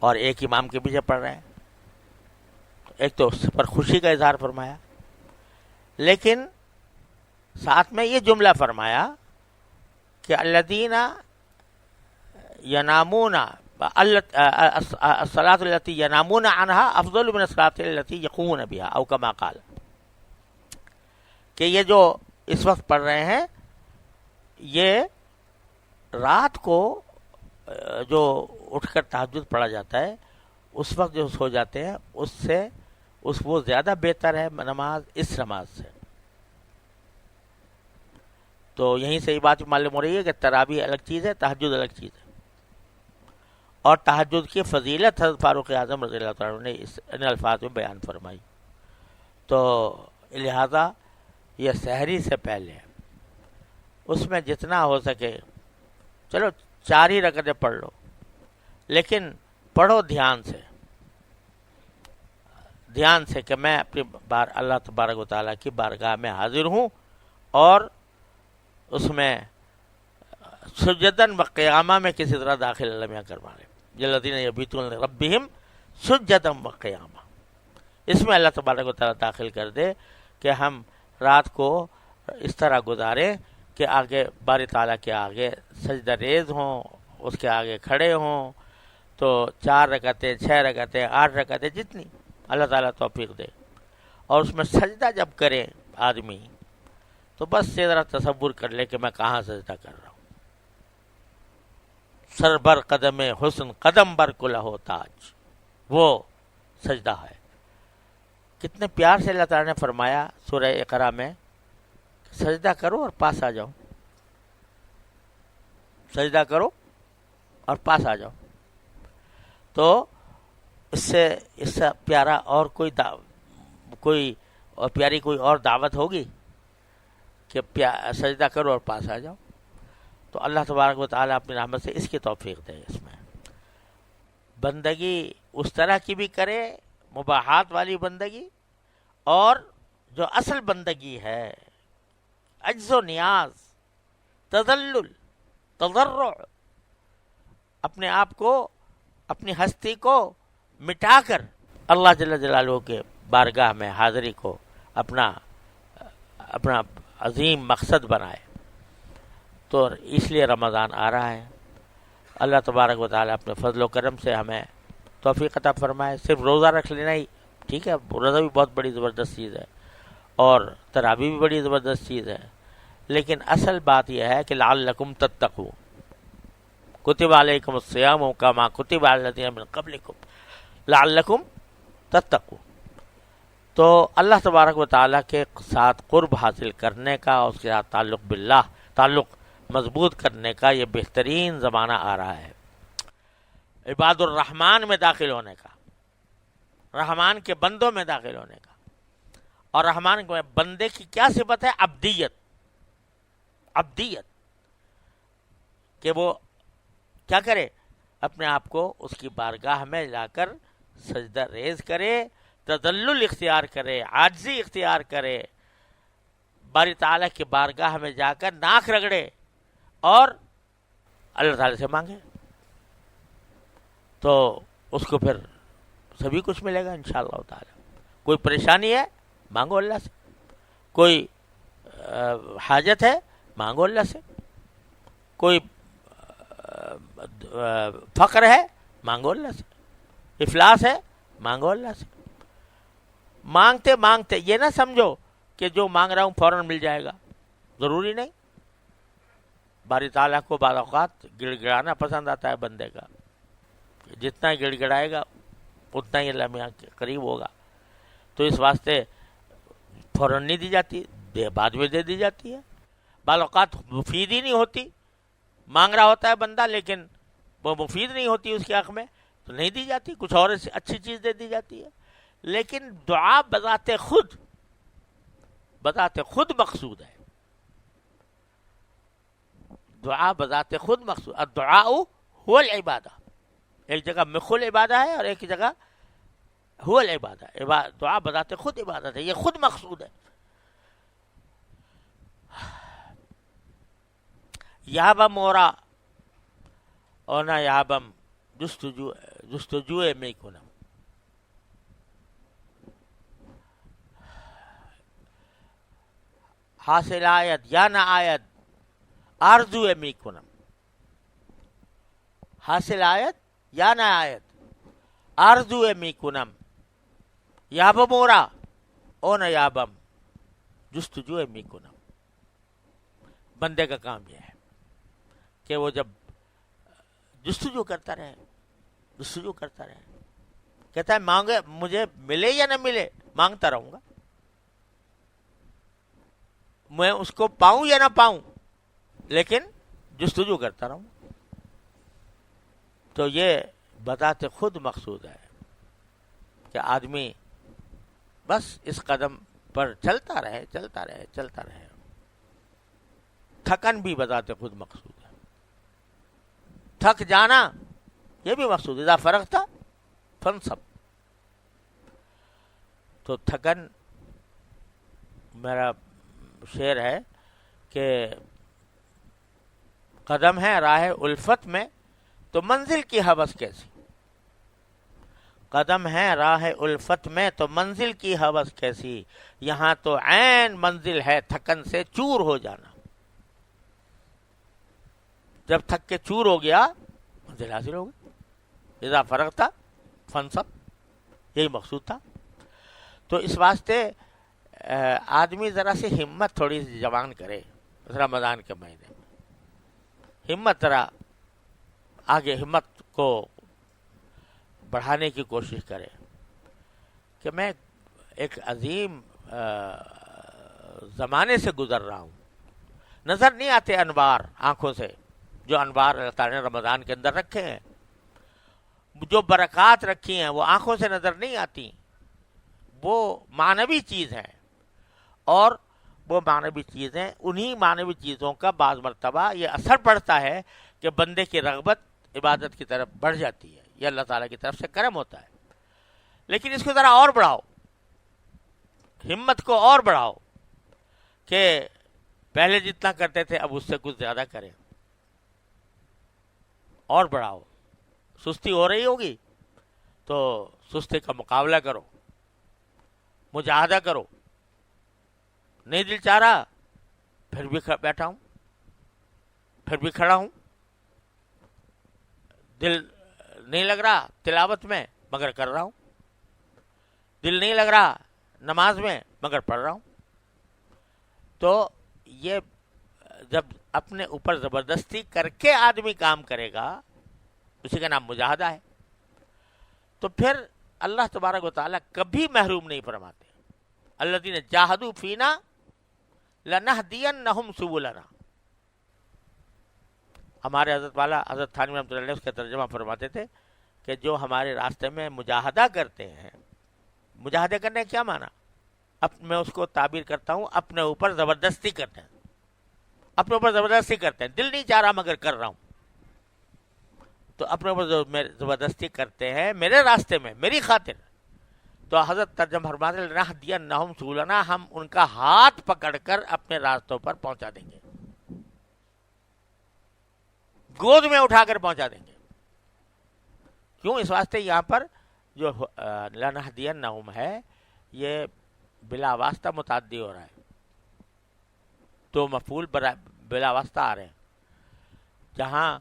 اور ایک امام کے پیچھے پڑھ رہے ہیں. ایک تو اس پر خوشی کا اظہار فرمایا، لیکن ساتھ میں یہ جملہ فرمایا کہ الذین ینامون الصلاۃ التی ینامون عنہا افضل من الصلاۃ التی یقومون بها او کما قال، کہ یہ جو اس وقت پڑھ رہے ہیں یہ رات کو جو اٹھ کر تہجد پڑھا جاتا ہے اس وقت جو سو جاتے ہیں اس سے وہ زیادہ بہتر ہے نماز اس نماز سے۔ تو یہیں سے یہ بات معلوم ہو رہی ہے کہ تراویح الگ چیز ہے، تہجد الگ چیز ہے، اور تہجد کی فضیلت حضرت فاروق اعظم رضی اللہ تعالیٰ نے ان الفاظ میں بیان فرمائی۔ تو لہذا یہ سحری سے پہلے اس میں جتنا ہو سکے، چلو 4 ہی رکعتیں پڑھ لو، لیکن پڑھو دھیان سے کہ میں اپنی اللہ تبارک و تعالیٰ کی بارگاہ میں حاضر ہوں، اور اس میں سجدن و قیامہ میں کسی طرح داخل اللہ میاں کروا لیں، الذین یبیتون لربہم سجدن و قیامہ، اس میں اللہ تبارک و تعالیٰ داخل کر دے کہ ہم رات کو اس طرح گزاریں کہ آگے باری تعالیٰ کے آگے سجدہ ریز ہوں، اس کے آگے کھڑے ہوں، تو 4 رکعتیں 6 رکعتیں 8 رکعتیں جتنی اللہ تعالیٰ توفیق دے، اور اس میں سجدہ جب کرے آدمی تو بس یہ ذرا تصور کر لے کہ میں کہاں سجدہ کر رہا ہوں۔ سر بر قدم حسن قدم بر کلہ تاج، وہ سجدہ ہے۔ کتنے پیار سے اللہ تعالیٰ نے فرمایا سورہ اقرا میں، سجدہ کرو اور پاس آ جاؤ، سجدہ کرو اور پاس آ جاؤ۔ تو اس سے پیارا اور کوئی پیاری کوئی اور دعوت ہوگی کہ سجدہ کرو اور پاس آ جاؤ؟ تو اللہ تبارک و تعالیٰ اپنی رحمت سے اس کی توفیق دے، اس میں بندگی اس طرح کی بھی کرے، مباحات والی بندگی، اور جو اصل بندگی ہے عجز و نیاز، تذلل، تضرع، اپنے آپ کو، اپنی ہستی کو مٹا کر اللہ جل جلالہ کے بارگاہ میں حاضری کو اپنا عظیم مقصد بنائے۔ تو اس لیے رمضان آ رہا ہے، اللہ تبارک و تعالیٰ اپنے فضل و کرم سے ہمیں توفیق عطا فرمائے۔ صرف روزہ رکھ لینا ہی ٹھیک ہے، روزہ بھی بہت بڑی زبردست چیز ہے، اور تراویح بھی بڑی زبردست چیز ہے، لیکن اصل بات یہ ہے کہ لعلکم تتقون، کتب علیکم الصیام کما کتب علی الذین من قبلکم لعلکم تتقون۔ تو اللہ تبارک و تعالیٰ کے ساتھ قرب حاصل کرنے کا، اور اس کے ساتھ تعلق باللہ، تعلق مضبوط کرنے کا یہ بہترین زمانہ آ رہا ہے، عباد الرحمن میں داخل ہونے کا، رحمان کے بندوں میں داخل ہونے کا۔ اور رحمان کے بندے کی کیا صفت ہے؟ عبدیت، عبدیت، کہ وہ کیا کرے؟ اپنے آپ کو اس کی بارگاہ میں جا کر سجدہ ریز کرے، تذلل اختیار کرے، عاجزی اختیار کرے، باری تعالیٰ کی بارگاہ میں جا کر ناک رگڑے اور اللہ تعالیٰ سے مانگے، تو اس کو پھر سبھی کچھ ملے گا انشاءاللہ تعالیٰ۔ کوئی پریشانی ہے مانگو اللہ سے، کوئی حاجت ہے مانگو اللہ سے، کوئی فقر ہے مانگو اللہ سے، افلاس ہے مانگو اللہ سے۔ مانگتے مانگتے یہ نہ سمجھو کہ جو مانگ رہا ہوں فوراً مل جائے گا، ضروری نہیں۔ باری تعالیٰ کو بعض اوقات گڑ گڑانا پسند آتا ہے بندے کا، جتنا گڑ گڑائے گا اتنا ہی اللہ میاں کے قریب ہوگا، تو اس واسطے فوراً نہیں دی جاتی، بعد میں دے دی جاتی ہے۔ بعض اوقات مفید ہی نہیں ہوتی، مانگ رہا ہوتا ہے بندہ لیکن وہ مفید نہیں ہوتی اس کے حق میں، تو نہیں دی جاتی، کچھ اور اچھی چیز دے دی جاتی ہے۔ لیکن دعا بذات خود مقصود ہے، دعا بذات خود مقصود، الدعاء هو العبادہ، ایک جگہ مخ العبادہ ہے اور ایک جگہ هو العبادہ، دعا بذات خود عبادت ہے، یہ خود مقصود ہے۔ یابم مورا اونا یابم جستجوئے می کنم، حاصل آیت یا نہ آیت آرزو میکنم. حاصل آیت یا نہ آیت آرزو میکنم. یابم اورا او نہ یابم جستجو میکنم. بندے کا کام یہ ہے کہ وہ جب جستجو کرتا رہے، جستجو کرتا رہے، کہتا ہے مانگے مجھے ملے یا نہ ملے مانگتا رہوں گا، میں اس کو پاؤں یا نہ پاؤں لیکن جستجو کرتا رہوں. تو یہ بذات خود مقصود ہے کہ آدمی بس اس قدم پر چلتا رہے چلتا رہے چلتا رہے. تھکن بھی بذات خود مقصود ہے، تھک جانا یہ بھی مقصود ہے. اذا فرغت فانصب. تو تھکن، میرا شعر ہے کہ قدم ہے راہ الفت میں تو منزل کی ہوس کیسی. قدم ہے راہ الفت میں تو منزل کی ہوس کیسی. یہاں تو عین منزل ہے تھکن سے چور ہو جانا. جب تھک کے چور ہو گیا منزل حاصل ہو گئی. اذا فرغت فانصب، یہی مقصود تھا. تو اس واسطے آدمی ذرا سی ہمت تھوڑی سی جوان کرے رمضان کے مہینے میں. ہمت ذرا آگے ہمت کو بڑھانے کی کوشش کرے کہ میں ایک عظیم زمانے سے گزر رہا ہوں. نظر نہیں آتے انوار آنکھوں سے، جو انوار اللہ تعالیٰ نے رمضان کے اندر رکھے ہیں، جو برکات رکھی ہیں وہ آنکھوں سے نظر نہیں آتی. وہ معنوی چیز ہے، اور وہ معنوی چیزیں، انہی معنوی چیزوں کا بعض مرتبہ یہ اثر پڑتا ہے کہ بندے کی رغبت عبادت کی طرف بڑھ جاتی ہے. یہ اللہ تعالیٰ کی طرف سے کرم ہوتا ہے. لیکن اس کو ذرا اور بڑھاؤ، ہمت کو اور بڑھاؤ کہ پہلے جتنا کرتے تھے اب اس سے کچھ زیادہ کریں. اور بڑھاؤ. سستی ہو رہی ہوگی تو سستی کا مقابلہ کرو، مجاہدہ کرو. نہیں دل چاہ رہا پھر بھی بیٹھا ہوں، پھر بھی کھڑا ہوں. دل نہیں لگ رہا تلاوت میں مگر کر رہا ہوں. دل نہیں لگ رہا نماز میں مگر پڑھ رہا ہوں. تو یہ جب اپنے اوپر زبردستی کر کے آدمی کام کرے گا، اسی کا نام مجاہدہ ہے. تو پھر اللہ تبارک و تعالیٰ کبھی محروم نہیں فرماتے. الذین جاہدوا فینا لنہدینہم سبلنا. ہمارے حضرت والا حضرت تھانوی رحمۃ اللہ علیہ اس کا ترجمہ فرماتے تھے کہ جو ہمارے راستے میں مجاہدہ کرتے ہیں. مجاہدے کرنے کا کیا معنی؟ میں اس کو تعبیر کرتا ہوں اپنے اوپر زبردستی کرتے ہیں. اپنے اوپر زبردستی کرتے ہیں، دل نہیں چاہ رہا مگر کر رہا ہوں. تو اپنے اوپر زبردستی کرتے ہیں میرے راستے میں، میری خاطر. تو حضرت ترجمہ فرماتے ہیں لنہدینہم سبلنا، ہم ان کا ہاتھ پکڑ کر اپنے راستوں پر پہنچا دیں گے، گود میں اٹھا کر پہنچا دیں گے. کیوں؟ اس واسطے یہاں پر جو لنہدینہم ہے یہ بلا واسطہ متعدی ہو رہا ہے. تو مفعول بلا واسطہ آ رہے ہیں. جہاں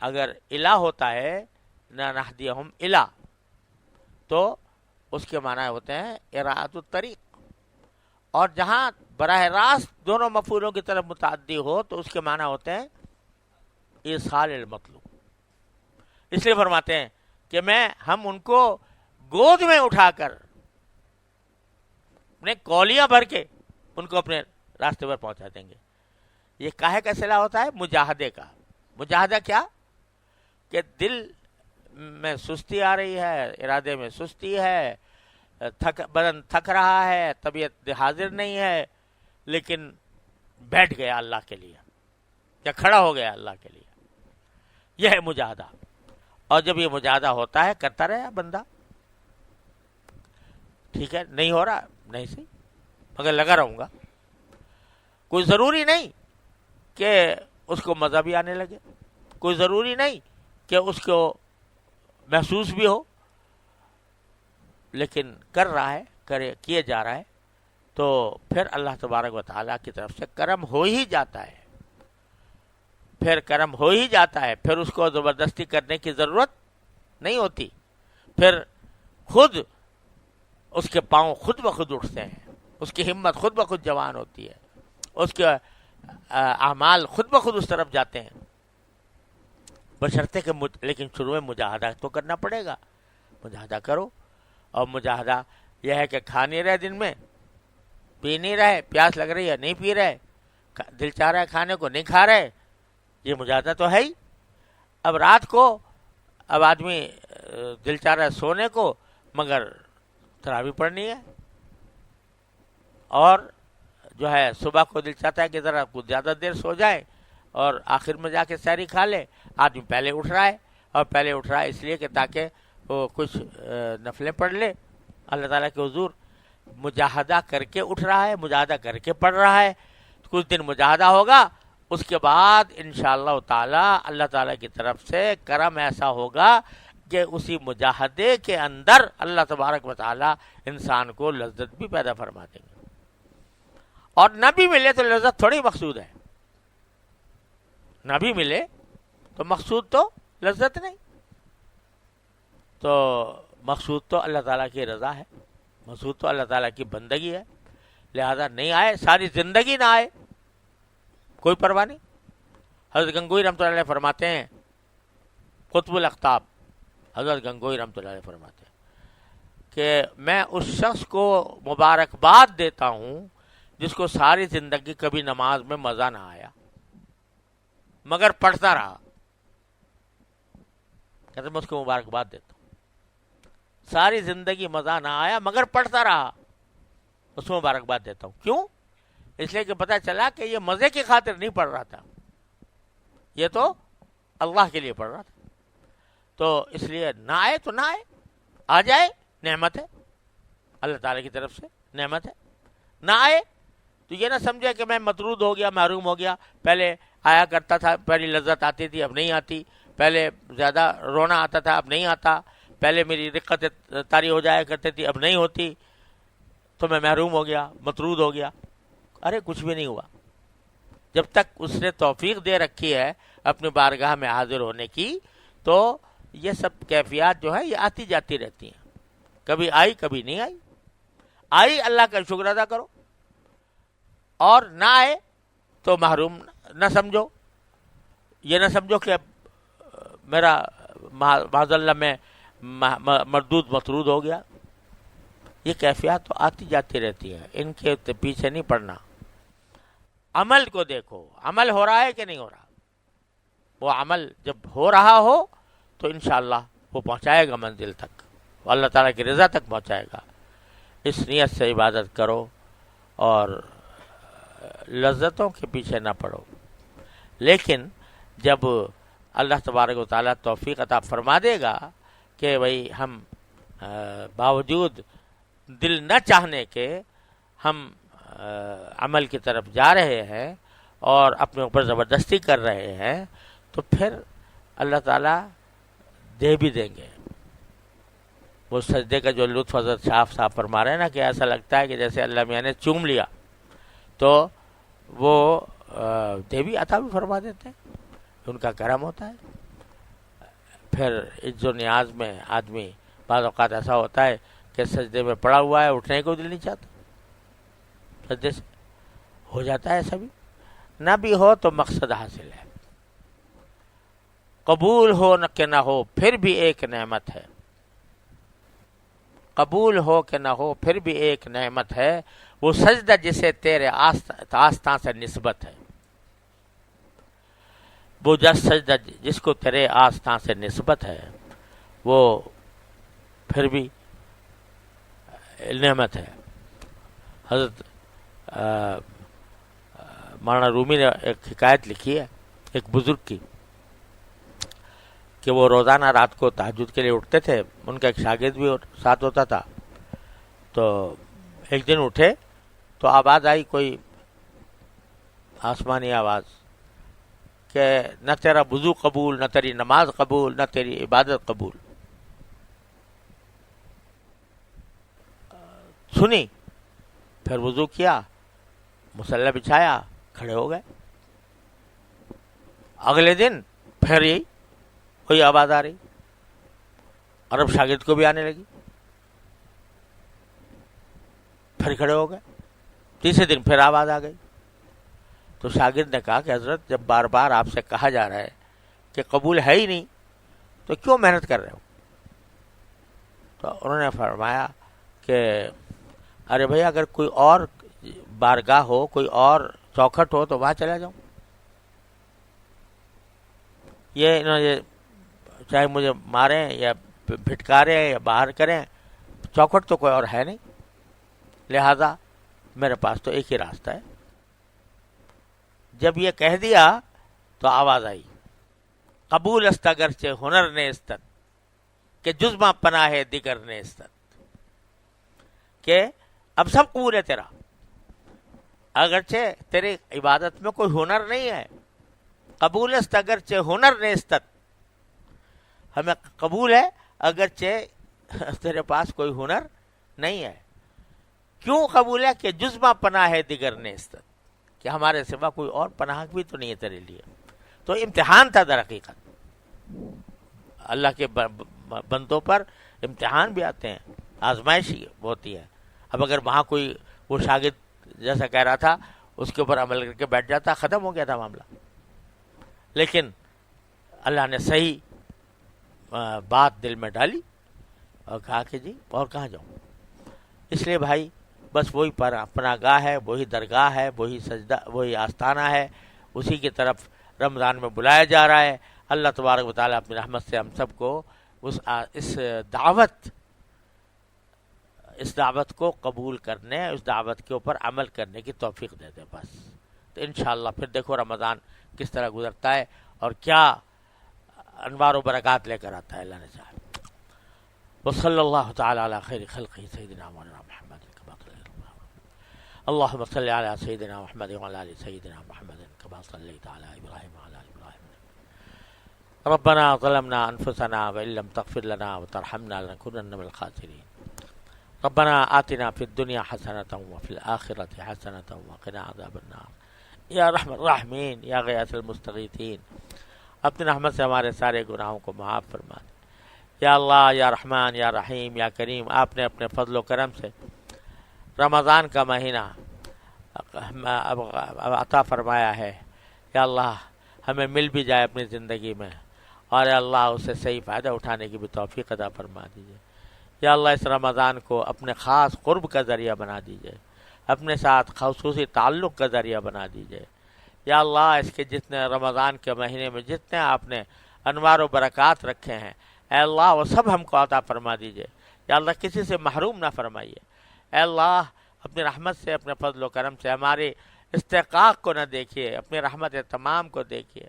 اگر الہ ہوتا ہے لنہدیہم الہ تو اس کے معنی ہوتے ہیں اراۃ الطریق. اور جہاں براہ راست دونوں مفعولوں کی طرف متعدی ہو تو اس کے معنی ہوتے ہیں ایصال المطلوب. اس لیے فرماتے ہیں کہ ہم ان کو گود میں اٹھا کر اپنے کولیاں بھر کے ان کو اپنے راستے پر پہنچا دیں گے. یہ کاہے کا صلہ ہوتا ہے؟ مجاہدے کا. مجاہدہ کیا؟ کہ دل میں سستی آ رہی ہے، ارادے میں سستی ہے، بدن تھک رہا ہے، طبیعت حاضر نہیں ہے، لیکن بیٹھ گیا اللہ کے لیے یا کھڑا ہو گیا اللہ کے لیے. یہ ہے مجاہدہ. اور جب یہ مجاہدہ ہوتا ہے کرتا رہے بندہ. ٹھیک ہے نہیں ہو رہا نہیں صحیح مگر لگا رہوں گا. کوئی ضروری نہیں کہ اس کو مزہ بھی آنے لگے، کوئی ضروری نہیں کہ اس کو محسوس بھی ہو، لیکن کر رہا ہے، کیے جا رہا ہے تو پھر اللہ تبارک و تعالیٰ کی طرف سے کرم ہو ہی جاتا ہے، پھر کرم ہو ہی جاتا ہے، پھر اس کو زبردستی کرنے کی ضرورت نہیں ہوتی، پھر خود اس کے پاؤں خود بخود اٹھتے ہیں، اس کی ہمت خود بخود جوان ہوتی ہے، اس کے اعمال خود بخود اس طرف جاتے ہیں، بشرطے کہ لیکن شروع میں مجاہدہ تو کرنا پڑے گا. مجاہدہ کرو، اور مجاہدہ یہ ہے کہ کھا نہیں رہے، دن میں پی نہیں رہے، پیاس لگ رہی ہے نہیں پی رہے، دل چاہ رہا ہے کھانے کو نہیں کھا رہے، یہ مجاہدہ تو ہے ہی. اب رات کو اب آدمی دل چاہ رہا ہے سونے کو، مگر تراویح پڑھنی ہے، اور جو ہے صبح کو دل چاہتا ہے کہ ذرا کچھ زیادہ دیر سو جائے اور آخر میں جا کے سحری کھا لے. آدمی پہلے اٹھ رہا ہے، اور پہلے اٹھ رہا ہے اس لیے کہ تاکہ وہ کچھ نفلیں پڑھ لے اللہ تعالیٰ کے حضور. مجاہدہ کر کے اٹھ رہا ہے، مجاہدہ کر کے پڑھ رہا ہے. کچھ دن مجاہدہ ہوگا، اس کے بعد انشاءاللہ تعالی اللہ تعالیٰ کی طرف سے کرم ایسا ہوگا کہ اسی مجاہدے کے اندر اللہ تبارک و تعالی انسان کو لذت بھی پیدا فرما دیں گے. اور نہ بھی ملے تو لذت تھوڑی مقصود ہے، نہ بھی ملے تو مقصود تو لذت نہیں، تو مقصود تو اللہ تعالیٰ کی رضا ہے، مقصود تو اللہ تعالیٰ کی بندگی ہے. لہذا نہیں آئے، ساری زندگی نہ آئے، کوئی پرواہ نہیں. حضرت گنگوئی رحمۃ اللہ علیہ فرماتے ہیں، قطب الاقطاب حضرت گنگوئی رحمۃ اللہ علیہ فرماتے ہیں کہ میں اس شخص کو مبارکباد دیتا ہوں جس کو ساری زندگی کبھی نماز میں مزہ نہ آیا مگر پڑھتا رہا. کہتے میں اس کو مبارکباد دیتا ہوں، ساری زندگی مزہ نہ آیا مگر پڑھتا رہا، اس کو مبارکباد دیتا ہوں. کیوں؟ اس لیے کہ پتہ چلا کہ یہ مزے کی خاطر نہیں پڑھ رہا تھا، یہ تو اللہ کے لیے پڑھ رہا تھا. تو اس لیے نہ آئے تو نہ آئے، آ جائے نعمت ہے، اللہ تعالیٰ کی طرف سے نعمت ہے. نہ آئے تو یہ نہ سمجھے کہ میں مطرود ہو گیا، محروم ہو گیا. پہلے آیا کرتا تھا، پہلی لذت آتی تھی اب نہیں آتی، پہلے زیادہ رونا آتا تھا اب نہیں آتا، پہلے میری رقت طاری ہو جایا کرتی تھی اب نہیں ہوتی، تو میں محروم ہو گیا، مطرود ہو گیا. ارے کچھ بھی نہیں ہوا. جب تک اس نے توفیق دے رکھی ہے اپنی بارگاہ میں حاضر ہونے کی، تو یہ سب کیفیات جو ہے یہ آتی جاتی رہتی ہیں. کبھی آئی کبھی نہیں آئی. آئی اللہ کا شکر ادا کرو، اور نہ آئے تو محروم نہ سمجھو. یہ نہ سمجھو کہ میرا معاذ اللہ میں مردود مطرود ہو گیا. یہ کیفیات تو آتی جاتی رہتی ہیں، ان کے پیچھے نہیں پڑنا. عمل کو دیکھو، عمل ہو رہا ہے کہ نہیں ہو رہا. وہ عمل جب ہو رہا ہو تو انشاءاللہ وہ پہنچائے گا منزل تک، وہ اللہ تعالیٰ کی رضا تک پہنچائے گا. اس نیت سے عبادت کرو اور لذتوں کے پیچھے نہ پڑو. لیکن جب اللہ تبارک و تعالیٰ توفیق عطا فرما دے گا کہ بھئی ہم باوجود دل نہ چاہنے کے ہم عمل کی طرف جا رہے ہیں اور اپنے اوپر زبردستی کر رہے ہیں، تو پھر اللہ تعالیٰ دے بھی دیں گے. وہ سجدے کا جو لطف حضرت صاف صاف فرما رہے ہیں نا کہ ایسا لگتا ہے کہ جیسے اللہ میاں نے چوم لیا، تو وہ دے بھی عطا بھی فرما دیتے ہیں، ان کا کرم ہوتا ہے. پھر عز و نیاز میں آدمی بعض اوقات ایسا ہوتا ہے کہ سجدے میں پڑا ہوا ہے، اٹھنے کو دل نہیں چاہتا، سجدے سے ہو جاتا ہے. ایسا بھی نہ بھی ہو تو مقصد حاصل ہے. قبول ہو نہ کہ نہ ہو پھر بھی ایک نعمت ہے، قبول ہو کہ نہ ہو پھر بھی ایک نعمت ہے. وہ سجدہ جسے تیرے آستاں سے نسبت ہے، وہ سجدہ جس کو تیرے آستاں سے نسبت ہے وہ پھر بھی نعمت ہے. حضرت مولانا رومی نے ایک حکایت لکھی ہے ایک بزرگ کی کہ وہ روزانہ رات کو تہجد کے لیے اٹھتے تھے. ان کا ایک شاگرد بھی ساتھ ہوتا تھا. تو ایک دن اٹھے تو آواز آئی، کوئی آسمانی آواز، کہ نہ تیرا وضو قبول، نہ تیری نماز قبول، نہ تیری عبادت قبول. سنی پھر وضو کیا, مصلی بچھایا, کھڑے ہو گئے. اگلے دن پھر یہی کوئی آواز آ رہی, اور اب شاگرد کو بھی آنے لگی, پھر کھڑے ہو گئے. تیسرے دن پھر آواز آ گئی. تو شاگرد نے کہا کہ حضرت جب بار بار آپ سے کہا جا رہا ہے کہ قبول ہے ہی نہیں تو کیوں محنت کر رہے ہو؟ تو انہوں نے فرمایا کہ ارے بھائی اگر کوئی اور بارگاہ ہو, کوئی اور چوکھٹ ہو تو وہاں چلا جاؤں. یہ انہوں نے چاہے مجھے ماریں یا پھٹکاریں یا باہر کریں, چوکھٹ تو کوئی اور ہے نہیں, لہذا میرے پاس تو ایک ہی راستہ ہے. جب یہ کہہ دیا تو آواز آئی, قبول است اگرچہ ہنر نیستت کہ جزمہ پناہ دیگر نیستت, کہ اب سب قبول ہے تیرا, اگرچہ تیری عبادت میں کوئی ہنر نہیں ہے. قبول است اگرچہ ہنر نیستت, ہمیں قبول ہے اگرچہ تیرے پاس کوئی ہنر نہیں ہے. کیوں قبول ہے؟ کہ جزمہ پناہ ہے دیگر نیستت, کہ ہمارے سوا کوئی اور پناہ بھی تو نہیں ہے تیرے لیے. تو امتحان تھا در حقیقت, اللہ کے بندوں پر امتحان بھی آتے ہیں, آزمائش ہوتی ہے. اب اگر وہاں کوئی وہ شاگرد جیسا کہہ رہا تھا اس کے اوپر عمل کر کے بیٹھ جاتا, ختم ہو گیا تھا معاملہ. لیکن اللہ نے صحیح بات دل میں ڈالی اور کہا کہ جی اور کہاں جاؤں. اس لیے بھائی بس وہی پناہ گاہ ہے, وہی درگاہ ہے, وہی سجدہ, وہی آستانہ ہے, اسی کی طرف رمضان میں بلایا جا رہا ہے. اللہ تبارک و تعالیٰ اپنی رحمت سے ہم سب کو اس دعوت کو قبول کرنے, اس دعوت کے اوپر عمل کرنے کی توفیق دے دے بس. تو انشاءاللہ پھر دیکھو رمضان کس طرح گزرتا ہے اور کیا انوار و برکات لے کر آتا ہے اللہ نے چاہا. وصلی اللہ تعالی علی خیر خلقہ سیدنا مولانا محمد کما اللهم صل على سيدنا محمد وعلى ال سيدنا محمد كما صليت على ابراهيم وعلى ال ابراهيم. ربنا ظلمنا انفسنا وان لم تغفر لنا وترحمنا لنكونن من الخاسرين. ربنا آتنا في الدنيا حسنة وفي الآخرة حسنة وقنا عذاب النار. یا رحم الراحمین, یا غیاث المستغیثین, اپنی رحمت سے ہمارے سارے گناہوں کو معاف فرما دے. یا اللہ, یا رحمان, یا رحیم, یا کریم, آپ نے اپنے فضل و کرم سے رمضان کا مہینہ عطا فرمایا ہے. یا اللہ ہمیں مل بھی جائے اپنی زندگی میں, اور یا اللہ اسے صحیح فائدہ اٹھانے کی بھی توفیق عطا فرما دیجیے. یا اللہ اس رمضان کو اپنے خاص قرب کا ذریعہ بنا دیجیے, اپنے ساتھ خصوصی تعلق کا ذریعہ بنا دیجیے. یا اللہ اس کے جتنے رمضان کے مہینے میں جتنے آپ نے انوار و برکات رکھے ہیں, اے اللہ وہ سب ہم کو عطا فرما دیجیے. یا اللہ کسی سے محروم نہ فرمائیے. اے اللہ اپنی رحمت سے, اپنے فضل و کرم سے ہمارے استحقاق کو نہ دیکھیے, اپنی رحمت تمام کو دیکھیے,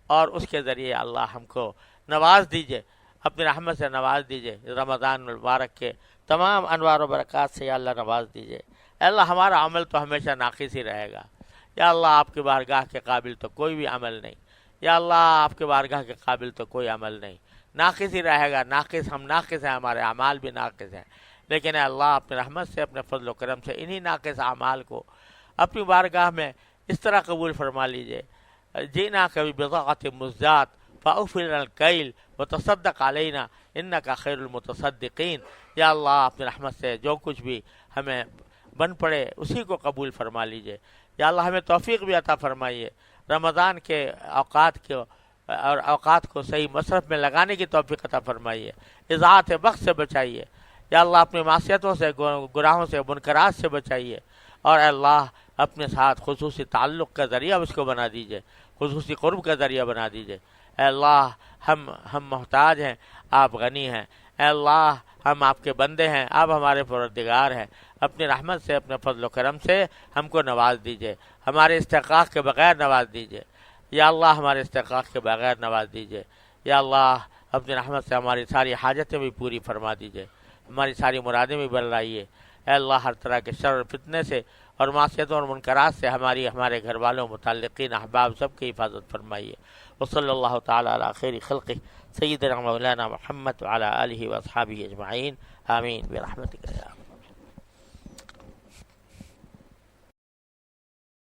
اور اس کے ذریعے اللہ ہم کو نواز دیجیے, اپنی رحمت سے نواز دیجیے. رمضان المبارک کے تمام انوار و برکات سے یا اللہ نواز دیجیے. اے اللہ ہمارا عمل تو ہمیشہ ناقص ہی رہے گا. یا اللہ آپ کے بارگاہ کے قابل تو کوئی بھی عمل نہیں. یا اللہ آپ کے بارگاہ کے قابل تو کوئی عمل نہیں, ناقص ہی رہے گا. ناقص ہم ناقص ہیں, ہمارے اعمال بھی ناقص ہیں. لیکن اے اللہ اپنے رحمت سے, اپنے فضل و کرم سے انہی ناقص اعمال کو اپنی بارگاہ میں اس طرح قبول فرما لیجیے. جینا کبھی بضاعت مزجات فاغفر لنا الکیل وتصدق علینا انک خیر المتصدقین. یا اللہ اپنی رحمت سے جو کچھ بھی ہمیں بن پڑے اسی کو قبول فرما لیجیے. یا اللہ ہمیں توفیق بھی عطا فرمائیے, رمضان کے اوقات کو صحیح مصرف میں لگانے کی توفیق عطا فرمائیے, اضاعت وقت سے بچائیے. یا اللہ اپنی معصیتوں سے, گناہوں سے, منکرات سے بچائیے, اور اے اللہ اپنے ساتھ خصوصی تعلق کا ذریعہ اس کو بنا دیجیے, خصوصی قرب کا ذریعہ بنا دیجیے. اے اللہ ہم محتاج ہیں, آپ غنی ہیں. اے اللہ ہم آپ کے بندے ہیں, آپ ہمارے پروردگار ہیں. اپنی رحمت سے, اپنے فضل و کرم سے ہم کو نواز دیجیے, ہمارے استحقاق کے بغیر نواز دیجیے. یا اللہ ہمارے استحقاق کے بغیر نواز دیجیے. یا اللہ اپنی رحمت سے ہماری ساری حاجتیں بھی پوری فرما دیجیے, ہماری ساری مرادیں بھی بلائیے. اے اللہ ہر طرح کے شر اور فتنے سے اور معصیتوں اور منکرات سے ہمارے گھر والوں, متعلقین, احباب سب کی حفاظت فرمائیے. وصلی اللہ تعالی علی خیر خلقہ سیدنا مولانا محمد وعلی آلہ واصحابہ اجمعین. آمین برحمتک یا